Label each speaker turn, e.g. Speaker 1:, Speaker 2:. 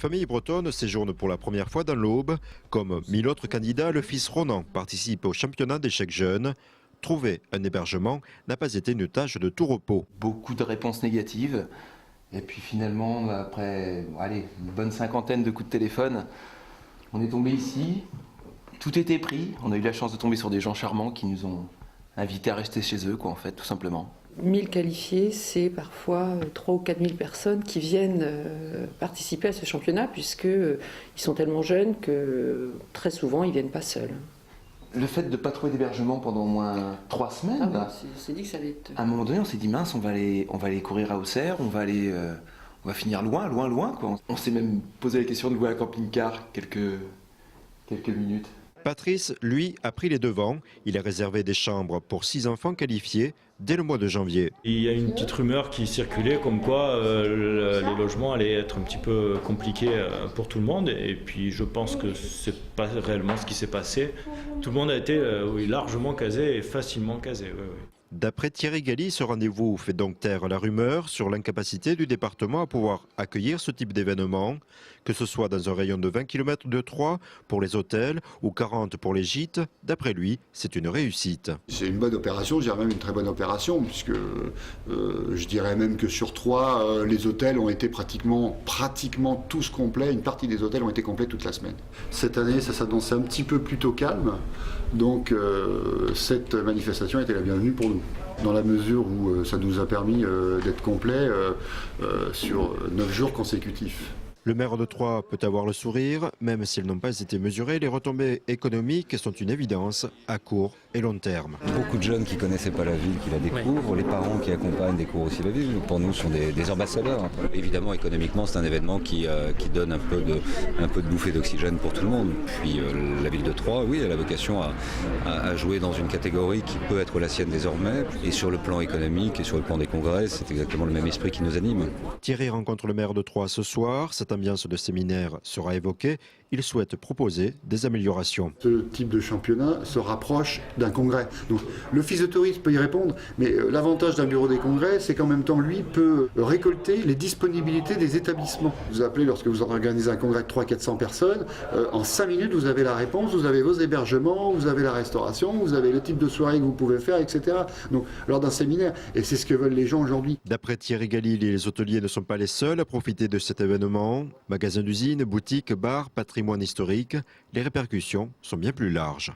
Speaker 1: famille bretonne séjourne pour la première fois dans l'Aube. Comme 1000 autres candidats, le fils Ronan participe au championnat d'échecs jeunes. Trouver un hébergement n'a pas été une tâche de tout repos.
Speaker 2: Beaucoup de réponses négatives. Et puis finalement, après une bonne cinquantaine de coups de téléphone, on est tombé ici. Tout était pris. On a eu la chance de tomber sur des gens charmants qui nous ont invités à rester chez eux, en fait, tout simplement.
Speaker 3: 1000 qualifiés, c'est parfois 3 ou 4 000 personnes qui viennent participer à ce championnat, puisqu'ils sont tellement jeunes que très souvent, ils ne viennent pas seuls.
Speaker 2: Le fait de ne pas trouver d'hébergement pendant au moins 3 semaines,
Speaker 3: on s'est dit que ça allait être...
Speaker 2: à un moment donné, on s'est dit mince, on va aller courir à Auxerre, on va finir loin, quoi. On s'est même posé la question de louer un camping-car quelques minutes.
Speaker 1: Patrice, lui, a pris les devants. Il a réservé des chambres pour 6 enfants qualifiés dès le mois de janvier.
Speaker 4: Il y a une petite rumeur qui circulait comme quoi les logements allaient être un petit peu compliqués pour tout le monde. Et puis je pense que c'est pas réellement ce qui s'est passé. Tout le monde a été largement casé et facilement casé. Oui.
Speaker 1: D'après Thierry Galli, ce rendez-vous fait donc taire la rumeur sur l'incapacité du département à pouvoir accueillir ce type d'événement, que ce soit dans un rayon de 20 km de Troyes pour les hôtels ou 40 pour les gîtes. D'après lui, c'est une réussite.
Speaker 5: C'est une bonne opération, je dirais même une très bonne opération, puisque je dirais même que sur Troyes, les hôtels ont été pratiquement tous complets. Une partie des hôtels ont été complets toute la semaine. Cette année, ça s'annonçait un petit peu plutôt calme, donc cette manifestation était la bienvenue pour nous, dans la mesure où ça nous a permis d'être complets sur 9 jours consécutifs.
Speaker 1: Le maire de Troyes peut avoir le sourire, même si elles n'ont pas été mesurées, les retombées économiques sont une évidence à court et long terme.
Speaker 6: Beaucoup de jeunes qui ne connaissaient pas la ville, qui la découvrent, les parents qui accompagnent découvrent aussi la ville. Pour nous, sont des ambassadeurs. Évidemment, économiquement, c'est un événement qui donne un peu de bouffée d'oxygène pour tout le monde. Puis la ville de Troyes, oui, elle a vocation à jouer dans une catégorie qui peut être la sienne désormais. Et sur le plan économique et sur le plan des congrès, c'est exactement le même esprit qui nous anime.
Speaker 1: Thierry rencontre le maire de Troyes ce soir. Cette ambiance de séminaire sera évoquée. Il souhaite proposer des améliorations.
Speaker 5: Ce type de championnat se rapproche d'un congrès. Donc l'office de tourisme peut y répondre, mais l'avantage d'un bureau des congrès, c'est qu'en même temps, lui, peut récolter les disponibilités des établissements. Vous appelez lorsque vous organisez un congrès de 300-400 personnes, en 5 minutes, vous avez la réponse, vous avez vos hébergements, vous avez la restauration, vous avez le type de soirée que vous pouvez faire, etc. Donc lors d'un séminaire, et c'est ce que veulent les gens aujourd'hui.
Speaker 1: D'après Thierry Galli, les hôteliers ne sont pas les seuls à profiter de cet événement. Magasins d'usine, boutiques, bars, patrimoine historique, les répercussions sont bien plus larges.